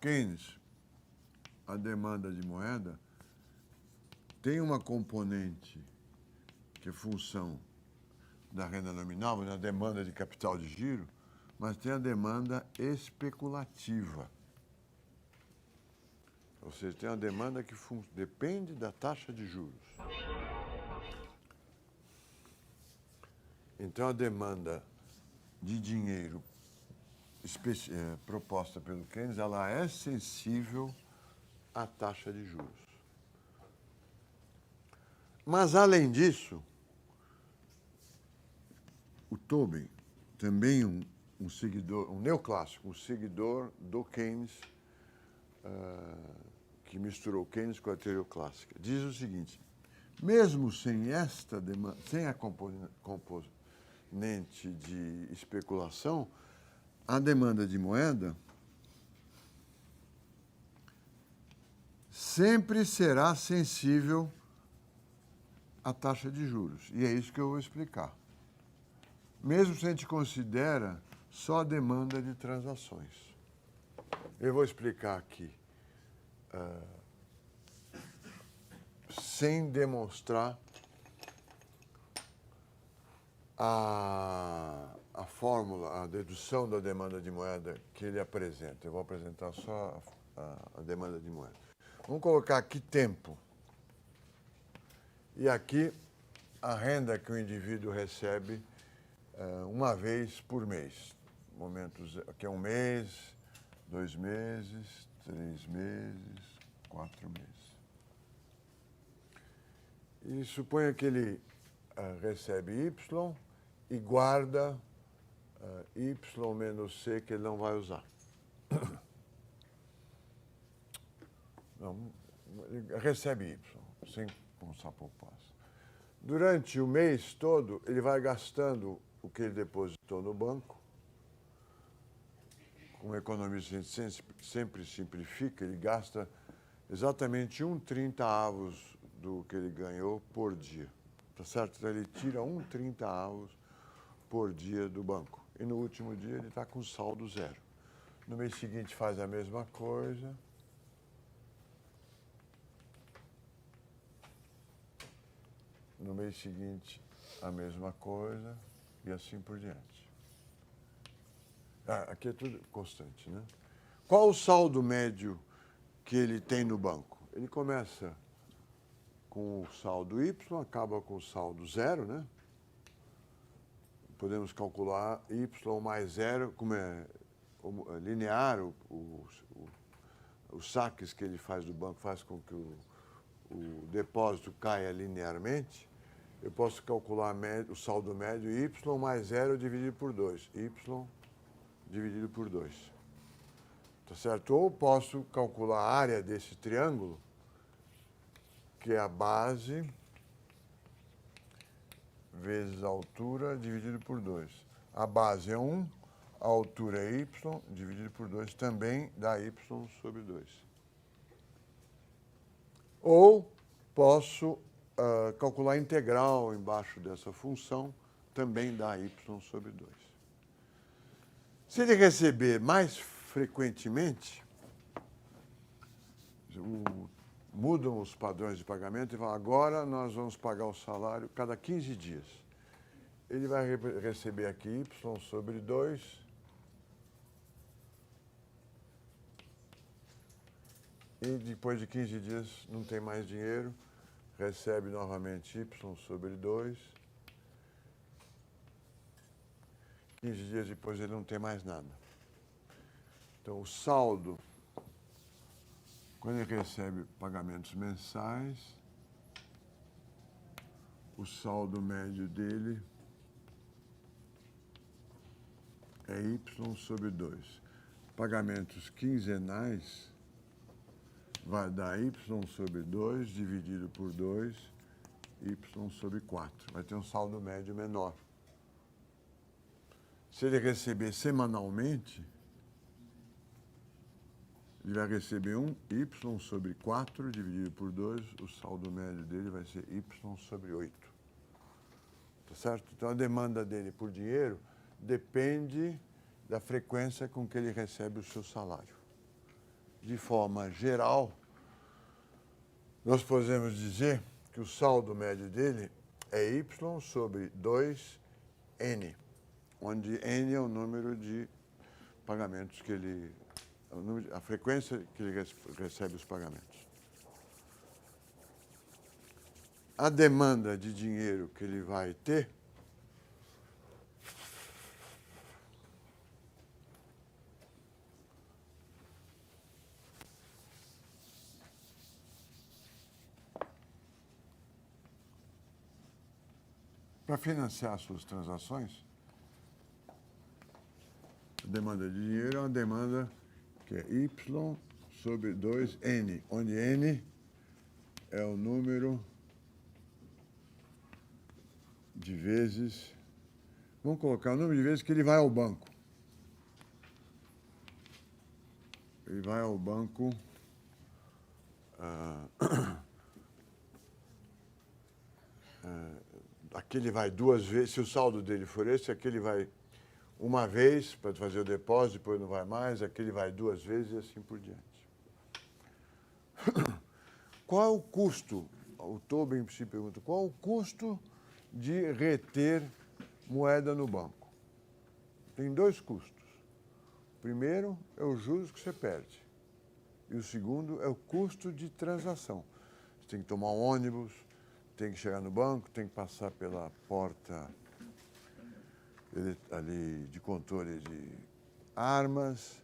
Keynes, a demanda de moeda tem uma componente que é função da renda nominal, a demanda de capital de giro, mas tem a demanda especulativa. Ou seja, tem uma demanda que depende da taxa de juros. Então, a demanda de dinheiro proposta pelo Keynes, ela é sensível à taxa de juros. Mas, além disso, o Tobin, também um seguidor, um neoclássico, um seguidor do Keynes, que misturou Keynes com a teoria clássica, diz o seguinte: mesmo sem esta demanda, sem a componente de especulação, a demanda de moeda sempre será sensível à taxa de juros. E é isso que eu vou explicar. Mesmo se a gente considera só a demanda de transações. Eu vou explicar aqui, sem demonstrar a fórmula, a dedução da demanda de moeda que ele apresenta. Eu vou apresentar só a demanda de moeda. Vamos colocar aqui tempo. E aqui a renda que o indivíduo recebe uma vez por mês. Momentos, aqui é um mês, 2 meses, 3 meses, 4 meses. E suponha que ele recebe Y e guarda Y menos C que ele não vai usar. Não, ele recebe Y, sem começar a poupança. Durante o mês todo, ele vai gastando o que ele depositou no banco. Como economista, a gente sempre simplifica, ele gasta exatamente 1/30 do que ele ganhou por dia. Tá certo? Então, ele tira 1/30 por dia do banco. E no último dia ele está com saldo zero. No mês seguinte faz a mesma coisa. No mês seguinte a mesma coisa e assim por diante. Aqui é tudo constante, né? Qual o saldo médio que ele tem no banco? Ele começa com o saldo Y, acaba com o saldo zero, né? Podemos calcular Y mais zero, como é linear, os saques que ele faz do banco faz com que o depósito caia linearmente. Eu posso calcular o saldo médio Y mais zero dividido por 2. Y dividido por 2. Tá certo? Ou posso calcular a área desse triângulo, que é a base vezes a altura dividido por 2. A base é 1, a altura é Y, dividido por 2 também dá Y sobre 2. Ou posso calcular a integral embaixo dessa função, também dá Y sobre 2. Se ele receber mais frequentemente, mudam os padrões de pagamento e falam, agora nós vamos pagar o salário cada 15 dias. Ele vai receber aqui Y sobre 2 e depois de 15 dias não tem mais dinheiro, recebe novamente Y sobre 2. 15 dias depois ele não tem mais nada. Então, o saldo, quando ele recebe pagamentos mensais, o saldo médio dele é Y sobre 2. Pagamentos quinzenais vai dar Y sobre 2 dividido por 2, Y sobre 4. Vai ter um saldo médio menor. Se ele receber semanalmente, ele vai receber Y sobre 4 dividido por 2, o saldo médio dele vai ser Y sobre 8. Tá certo? Então, a demanda dele por dinheiro depende da frequência com que ele recebe o seu salário. de forma geral, nós podemos dizer que o saldo médio dele é Y sobre 2N, onde N é o número de pagamentos que ele... a frequência que ele recebe os pagamentos. A demanda de dinheiro que ele vai ter para financiar suas transações, a demanda de dinheiro é uma demanda que é Y sobre 2N, onde N é o número de vezes... Vamos colocar o número de vezes que ele vai ao banco. Ele vai ao banco... aqui ele vai 2 vezes, se o saldo dele for esse, aqui ele vai uma vez para fazer o depósito, depois não vai mais, aqui ele vai 2 vezes e assim por diante. Qual é o custo? O Tobin se pergunta, qual é o custo de reter moeda no banco? Tem 2 custos. O primeiro é os juros que você perde. E o segundo é o custo de transação. Você tem que tomar um ônibus, tem que chegar no banco, tem que passar pela porta ali de controle de armas,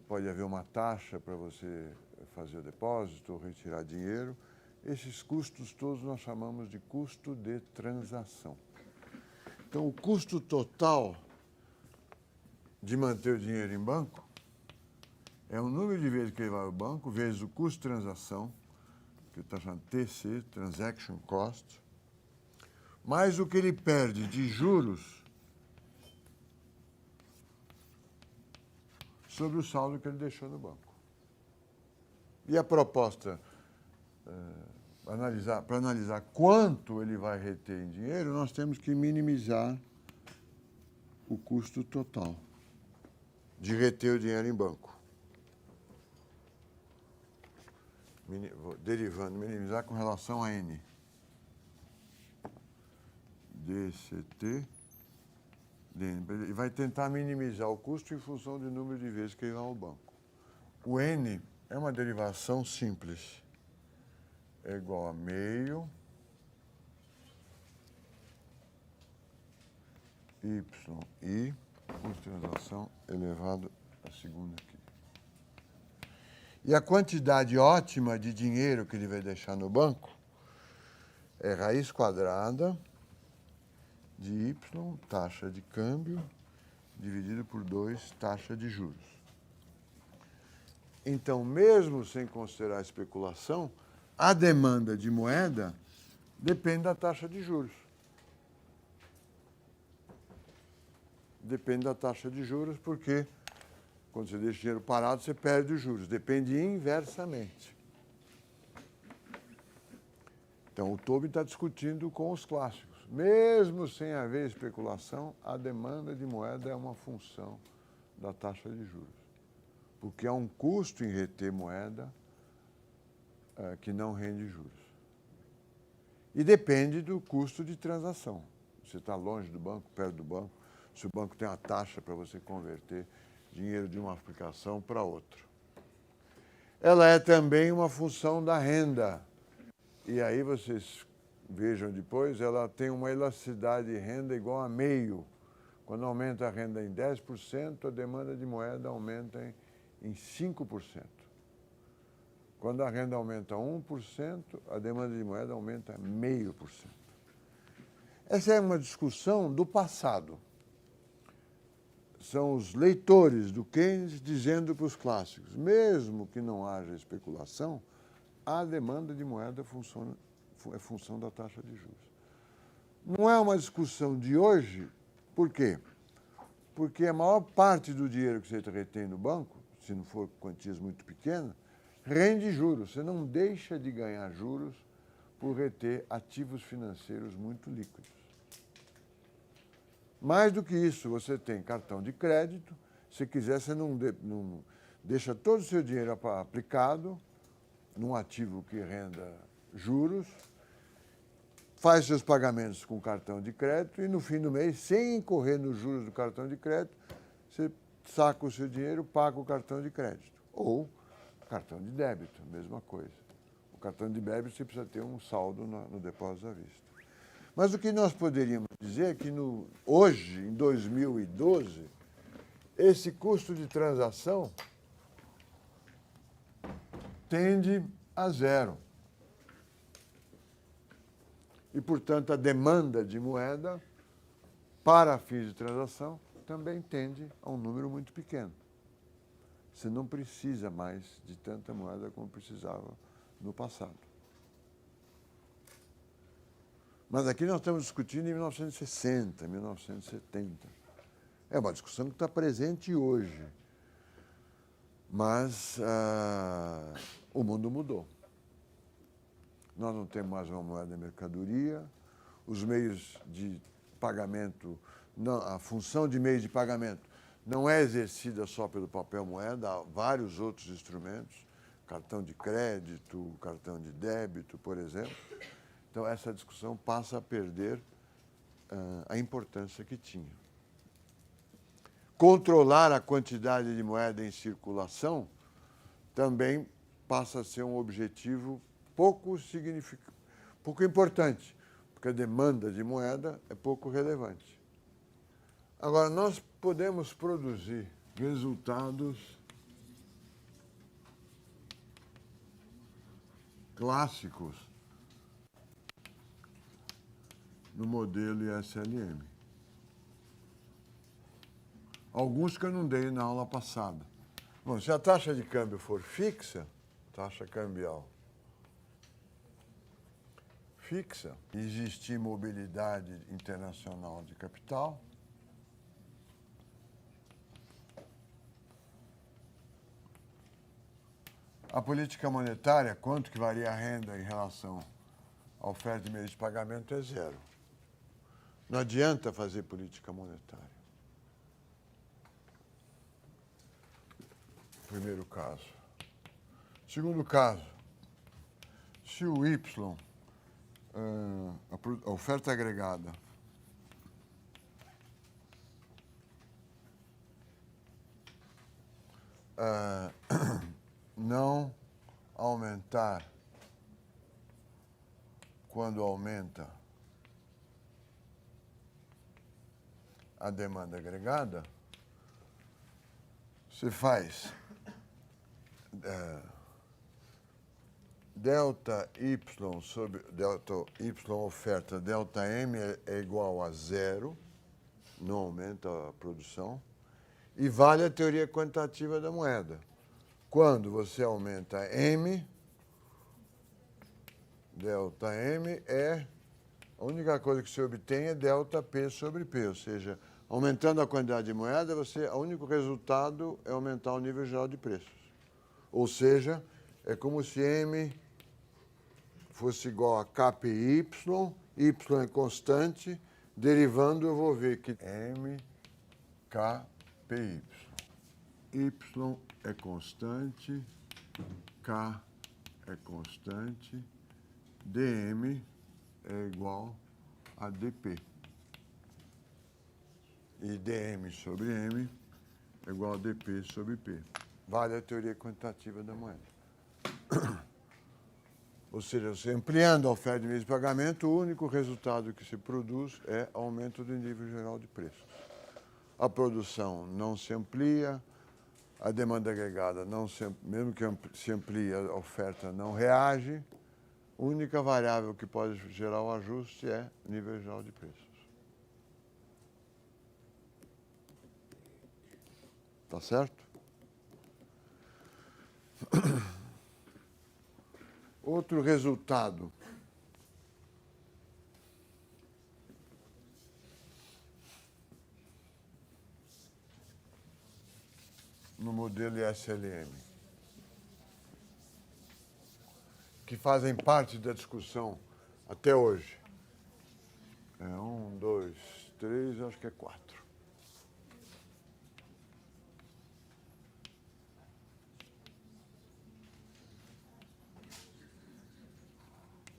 pode haver uma taxa para você fazer o depósito ou retirar dinheiro. Esses custos todos nós chamamos de custo de transação. Então, o custo total de manter o dinheiro em banco é o número de vezes que ele vai ao banco, vezes o custo de transação, que está chamando TC, Transaction Cost, mais o que ele perde de juros sobre o saldo que ele deixou no banco. E a proposta, para analisar quanto ele vai reter em dinheiro, nós temos que minimizar o custo total de reter o dinheiro em banco. Derivando, minimizar com relação a N. DCT. Ele vai tentar minimizar o custo em função do número de vezes que ele vai ao banco. O N é uma derivação simples. É igual a meio YI, custo de transação elevado a segunda aqui. E a quantidade ótima de dinheiro que ele vai deixar no banco é raiz quadrada de Y, taxa de câmbio, dividido por 2, taxa de juros. Então, mesmo sem considerar a especulação, a demanda de moeda depende da taxa de juros. Depende da taxa de juros, porque quando você deixa o dinheiro parado, você perde os juros. Depende inversamente. Então, o Tobin está discutindo com os clássicos. Mesmo sem haver especulação, a demanda de moeda é uma função da taxa de juros. Porque há um custo em reter moeda que não rende juros. E depende do custo de transação. Você está longe do banco, perto do banco, se o banco tem uma taxa para você converter dinheiro de uma aplicação para outra. Ela é também uma função da renda. E aí vocês vejam depois, ela tem uma elasticidade de renda igual a meio. Quando aumenta a renda em 10%, a demanda de moeda aumenta em 5%. Quando a renda aumenta 1%, a demanda de moeda aumenta 0,5%. Essa é uma discussão do passado. São os leitores do Keynes dizendo para os clássicos, mesmo que não haja especulação, a demanda de moeda é função da taxa de juros. Não é uma discussão de hoje, por quê? Porque a maior parte do dinheiro que você retém no banco, se não for quantias muito pequenas, rende juros. Você não deixa de ganhar juros por reter ativos financeiros muito líquidos. Mais do que isso, você tem cartão de crédito. Se quiser, você não deixa todo o seu dinheiro aplicado num ativo que renda juros, faz seus pagamentos com cartão de crédito e no fim do mês, sem incorrer nos juros do cartão de crédito, você saca o seu dinheiro, paga o cartão de crédito. Ou cartão de débito, mesma coisa. O cartão de débito você precisa ter um saldo no depósito à vista. Mas o que nós poderíamos dizer é que hoje, em 2012, esse custo de transação tende a zero. E, portanto, a demanda de moeda para fins de transação também tende a um número muito pequeno. Você não precisa mais de tanta moeda como precisava no passado. Mas aqui nós estamos discutindo em 1960, 1970. É uma discussão que está presente hoje. Mas o mundo mudou. Nós não temos mais uma moeda de mercadoria, os meios de pagamento, a função de meio de pagamento não é exercida só pelo papel moeda, há vários outros instrumentos, cartão de crédito, cartão de débito, por exemplo. Então, essa discussão passa a perder a importância que tinha. Controlar a quantidade de moeda em circulação também passa a ser um objetivo pouco importante, porque a demanda de moeda é pouco relevante. Agora, nós podemos produzir resultados clássicos no modelo ISLM. Alguns que eu não dei na aula passada. Bom, se a taxa de câmbio for fixa, taxa cambial fixa, existir mobilidade internacional de capital, a política monetária, quanto que varia a renda em relação à oferta de meios de pagamento, é zero. Não adianta fazer política monetária. Primeiro caso. Segundo caso, se o Y, a oferta agregada, não aumentar quando aumenta a demanda agregada, você faz delta Y sobre delta Y oferta, delta M é igual a zero, não aumenta a produção, e vale a teoria quantitativa da moeda. Quando você aumenta M, delta M a única coisa que se obtém é delta P sobre P, ou seja, aumentando a quantidade de moeda, o único resultado é aumentar o nível geral de preços. Ou seja, é como se M fosse igual a KPY, Y é constante, derivando eu vou ver que M, KPY. Y é constante, K é constante, dm é igual a dp. E dm sobre m é igual a dp sobre p. Vale a teoria quantitativa da moeda. Ou seja, você ampliando a oferta de meios de pagamento, o único resultado que se produz é aumento do nível geral de preços. A produção não se amplia, a demanda agregada, mesmo que se amplie, a oferta não reage. A única variável que pode gerar o ajuste é nível geral de preços. Tá certo? Outro resultado. No modelo ISLM, que fazem parte da discussão até hoje. É 1, 2, 3, acho que é 4.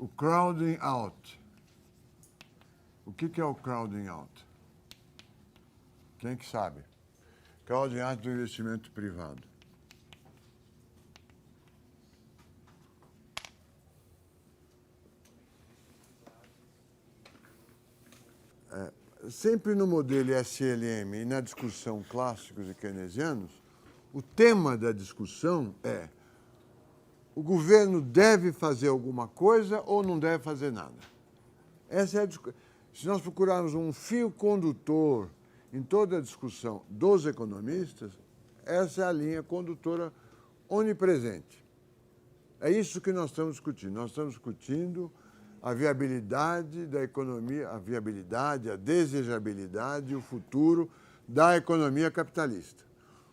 O crowding out. O que é o crowding out? Quem que sabe? Crowding out do investimento privado. Sempre no modelo SLM e na discussão clássicos e keynesianos, o tema da discussão é: o governo deve fazer alguma coisa ou não deve fazer nada? Essa é a discussão. Se nós procurarmos um fio condutor em toda a discussão dos economistas, essa é a linha condutora onipresente. É isso que nós estamos discutindo. Nós estamos discutindo a viabilidade da economia, a viabilidade, a desejabilidade e o futuro da economia capitalista.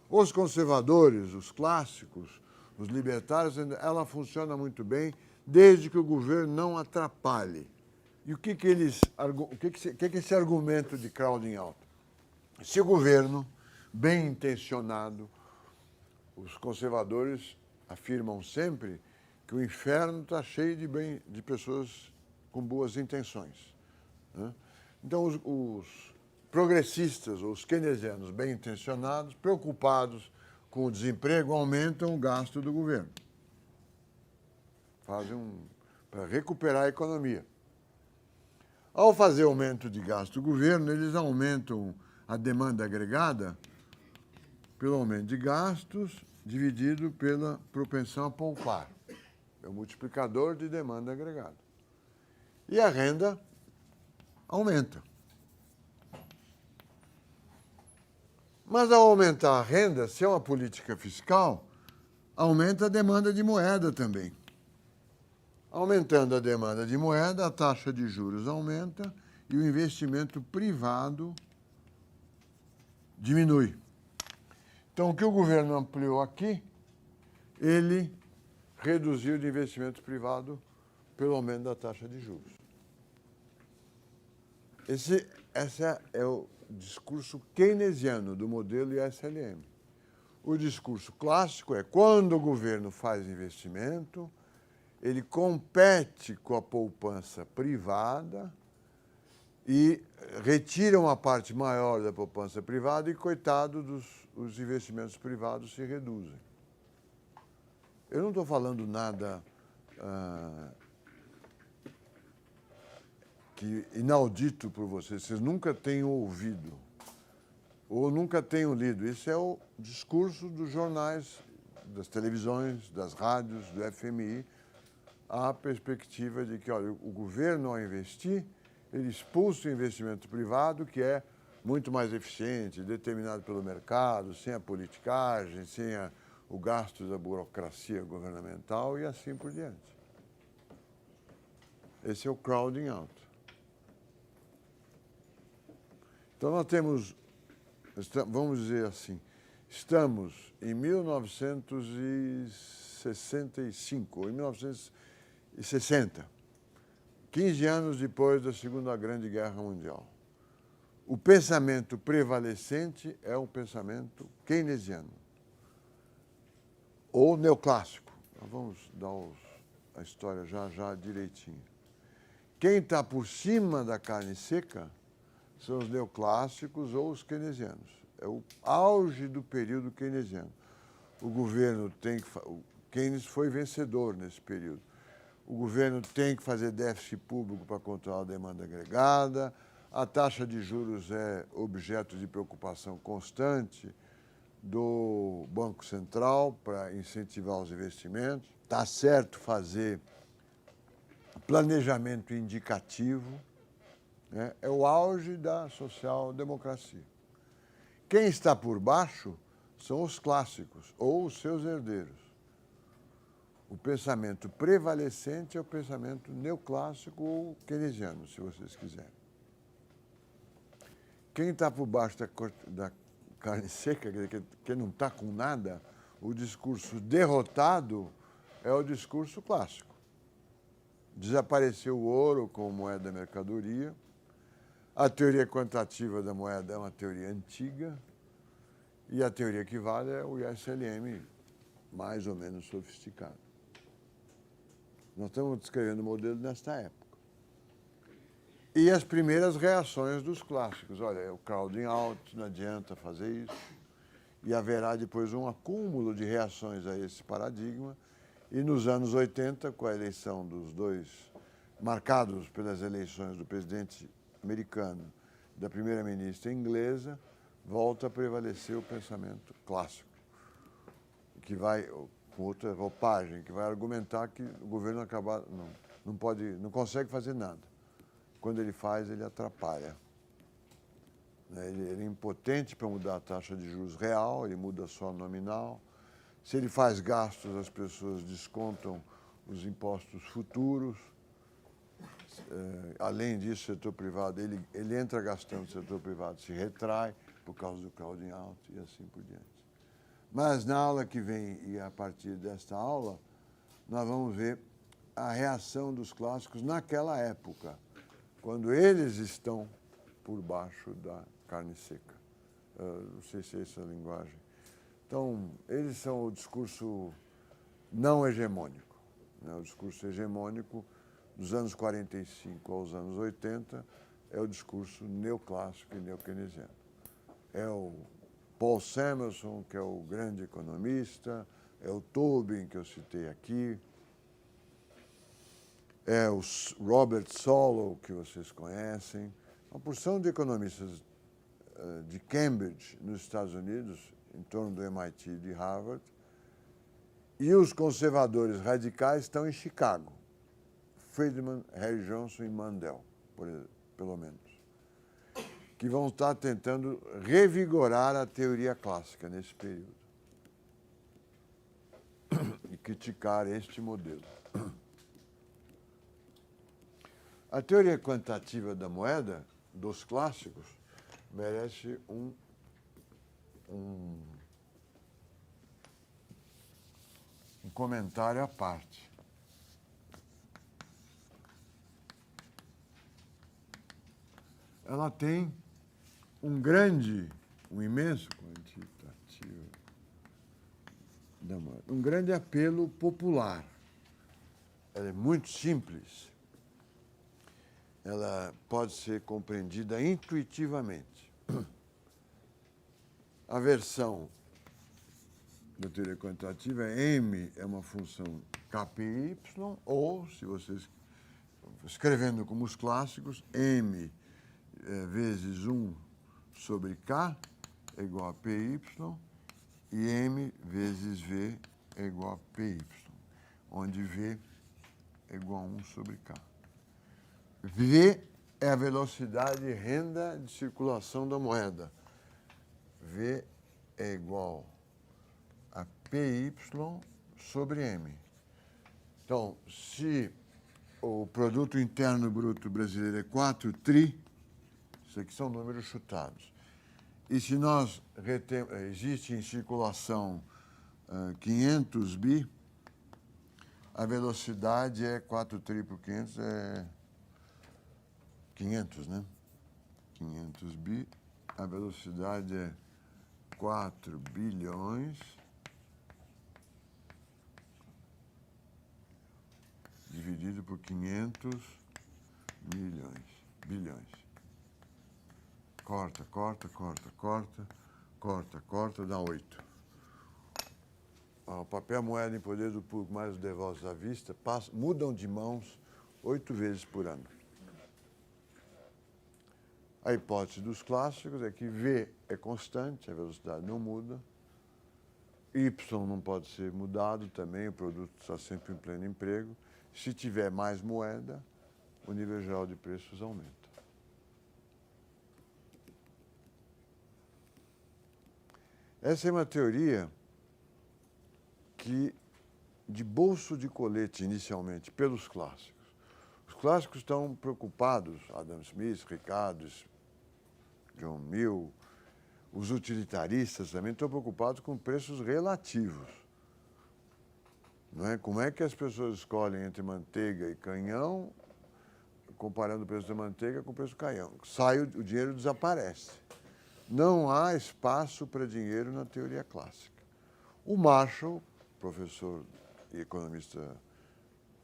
Os conservadores, os clássicos, os libertários, ela funciona muito bem desde que o governo não atrapalhe. E o que é esse argumento de crowding out? Se o governo, bem intencionado, os conservadores afirmam sempre que o inferno está cheio de pessoas com boas intenções, né? Então, os progressistas, ou os keynesianos bem intencionados, preocupados com o desemprego, aumentam o gasto do governo. Para recuperar a economia. Ao fazer aumento de gasto do governo, eles aumentam a demanda agregada pelo aumento de gastos dividido pela propensão a poupar. É o multiplicador de demanda agregada. E a renda aumenta. Mas ao aumentar a renda, se é uma política fiscal, aumenta a demanda de moeda também. Aumentando a demanda de moeda, a taxa de juros aumenta e o investimento privado diminui. Então, o que o governo ampliou aqui, ele reduziu de investimento privado pelo aumento da taxa de juros. Esse é o discurso keynesiano do modelo ISLM. O discurso clássico é: quando o governo faz investimento, ele compete com a poupança privada e retira uma parte maior da poupança privada e, coitado, os investimentos privados se reduzem. Eu não estou falando nada que inaudito por vocês nunca tenham ouvido ou nunca tenham lido. Esse é o discurso dos jornais, das televisões, das rádios, do FMI, a perspectiva de que, olha, o governo, ao investir, ele expulsa o investimento privado, que é muito mais eficiente, determinado pelo mercado, sem a politicagem, sem o gasto da burocracia governamental e assim por diante. Esse é o crowding out. Então, nós temos, vamos dizer assim, estamos em 1965, ou em 1960, 15 anos depois da Segunda Grande Guerra Mundial. O pensamento prevalecente é o pensamento keynesiano, ou neoclássico. Nós vamos dar a história já direitinho. Quem está por cima da carne seca são os neoclássicos ou os keynesianos. É o auge do período keynesiano. O governo o Keynes foi vencedor nesse período. O governo tem que fazer déficit público para controlar a demanda agregada, a taxa de juros é objeto de preocupação constante do Banco Central para incentivar os investimentos. Está certo fazer planejamento indicativo, né? É o auge da social-democracia. Quem está por baixo são os clássicos ou os seus herdeiros. O pensamento prevalecente é o pensamento neoclássico ou keynesiano, se vocês quiserem. Quem está por baixo da carne seca, que não está com nada, o discurso derrotado é o discurso clássico. Desapareceu o ouro como moeda da mercadoria. A teoria quantitativa da moeda é uma teoria antiga e a teoria que vale é o ISLM mais ou menos sofisticado. Nós estamos descrevendo o modelo nesta época. E as primeiras reações dos clássicos. Olha, o crowding out, não adianta fazer isso. E haverá depois um acúmulo de reações a esse paradigma. E nos anos 80, com a eleição dos dois, marcados pelas eleições do presidente americano e da primeira-ministra inglesa, volta a prevalecer o pensamento clássico, que vai, com outra roupagem, que vai argumentar que o governo não consegue fazer nada. Quando ele faz, ele atrapalha. Ele é impotente para mudar a taxa de juros real, ele muda só nominal. Se ele faz gastos, as pessoas descontam os impostos futuros. Além disso, o setor privado, ele entra gastando, o setor privado se retrai por causa do crowding out e assim por diante. Mas na aula que vem e a partir desta aula, nós vamos ver a reação dos clássicos naquela época, quando eles estão por baixo da carne seca. Não sei se é essa a linguagem. Então, eles são o discurso não hegemônico. Né? O discurso hegemônico dos anos 45 aos anos 80 é o discurso neoclássico e neokeynesiano. É o Paul Samuelson, que é o grande economista, é o Tobin, que eu citei aqui, é o Robert Solow, que vocês conhecem, uma porção de economistas de Cambridge, nos Estados Unidos, em torno do MIT e de Harvard, e os conservadores radicais estão em Chicago, Friedman, Harry Johnson e Mandel, pelo menos, que vão estar tentando revigorar a teoria clássica nesse período e criticar este modelo. A teoria quantitativa da moeda, dos clássicos, merece um comentário à parte. Ela tem um imenso quantitativo da moeda, um grande apelo popular. Ela é muito simples. Ela pode ser compreendida intuitivamente. A versão da teoria quantitativa é M é uma função KPY, ou, se vocês escrevendo como os clássicos, M vezes 1 sobre K é igual a PY, e M vezes V é igual a PY, onde V é igual a 1 sobre K. V é a velocidade e renda de circulação da moeda. V é igual a PY sobre M. Então, se o produto interno bruto brasileiro é 4 tri, isso aqui são números chutados. E se nós existe em circulação 500 bi, a velocidade é 4 tri por 500, é 500, né? 500 bi, a velocidade é 4 bilhões dividido por 500 bilhões. Corta, dá 8. O papel moeda em poder do público mais os devotos à vista mudam de mãos 8 vezes por ano. A hipótese dos clássicos é que V é constante, a velocidade não muda, Y não pode ser mudado também, o produto está sempre em pleno emprego. Se tiver mais moeda, o nível geral de preços aumenta. Essa é uma teoria de bolso de colete, inicialmente, pelos clássicos. Os clássicos estão preocupados, Adam Smith, Ricardo, John Mill, os utilitaristas também estão preocupados com preços relativos. Não é? Como é que as pessoas escolhem entre manteiga e canhão, comparando o preço da manteiga com o preço do canhão? O dinheiro desaparece. Não há espaço para dinheiro na teoria clássica. O Marshall, professor e economista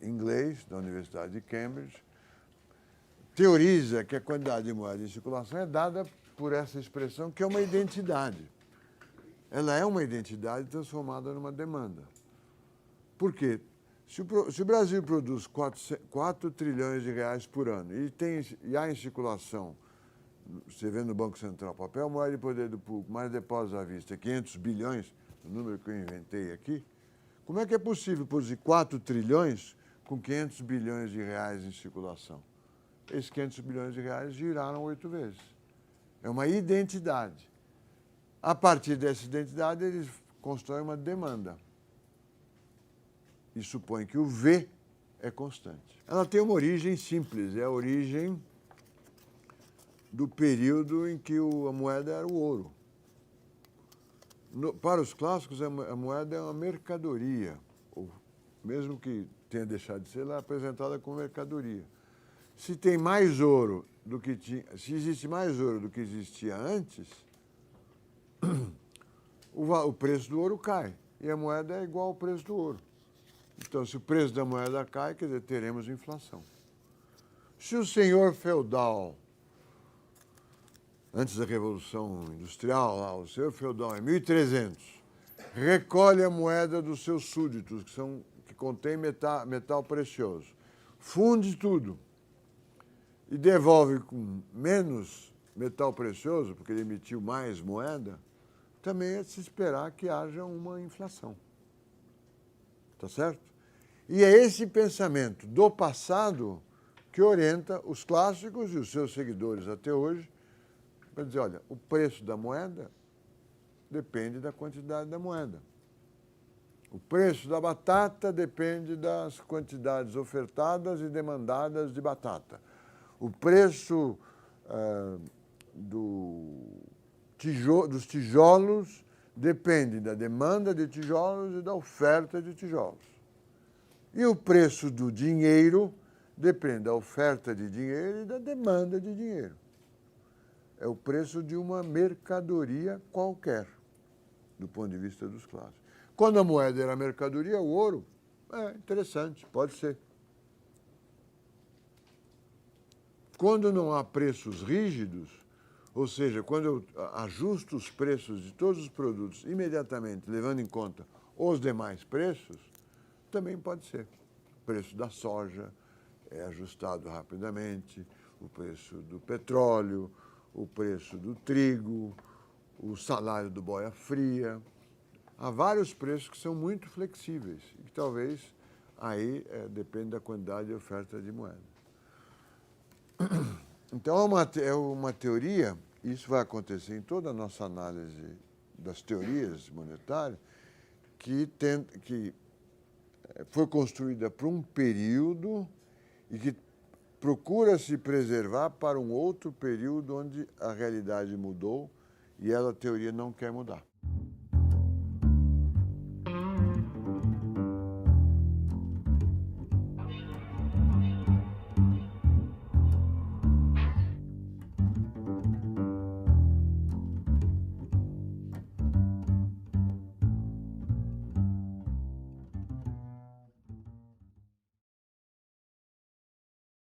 inglês, da Universidade de Cambridge, teoriza que a quantidade de moeda em circulação é dada por essa expressão, que é uma identidade. Ela é uma identidade transformada numa demanda. Por quê? Se o Brasil produz 4 trilhões de reais por ano e há em circulação, você vê no Banco Central, papel, moeda de poder do público, mais depósitos à vista, 500 bilhões, o número que eu inventei aqui, como é que é possível produzir 4 trilhões com 500 bilhões de reais em circulação? Esses 500 bilhões de reais giraram 8 vezes. É uma identidade. A partir dessa identidade, eles constroem uma demanda. E supõe que o V é constante. Ela tem uma origem simples, é a origem do período em que a moeda era o ouro. Para os clássicos, a moeda é uma mercadoria, ou mesmo que tenha deixado de ser, ela é apresentada como mercadoria. Se tem mais ouro do que tinha, se existe mais ouro do que existia antes, o preço do ouro cai e a moeda é igual ao preço do ouro. Então, se o preço da moeda cai, quer dizer, teremos inflação. Se o senhor feudal, antes da Revolução Industrial, lá, o senhor feudal, em 1300, recolhe a moeda dos seus súditos, que contém metal precioso, funde tudo e devolve com menos metal precioso, porque ele emitiu mais moeda, também é de se esperar que haja uma inflação. Tá certo? E é esse pensamento do passado que orienta os clássicos e os seus seguidores até hoje para dizer, olha, o preço da moeda depende da quantidade da moeda. O preço da batata depende das quantidades ofertadas e demandadas de batata. O preço dos tijolos depende da demanda de tijolos e da oferta de tijolos. E o preço do dinheiro depende da oferta de dinheiro e da demanda de dinheiro. É o preço de uma mercadoria qualquer, do ponto de vista dos clássicos. Quando a moeda era mercadoria, o ouro, interessante, pode ser. Quando não há preços rígidos, ou seja, quando eu ajusto os preços de todos os produtos imediatamente, levando em conta os demais preços, também pode ser. O preço da soja é ajustado rapidamente, o preço do petróleo, o preço do trigo, o salário do boia fria. Há vários preços que são muito flexíveis e que talvez aí depende da quantidade de oferta de moeda. Então, é uma teoria, isso vai acontecer em toda a nossa análise das teorias monetárias, que foi construída para um período e que procura se preservar para um outro período onde a realidade mudou e a teoria não quer mudar.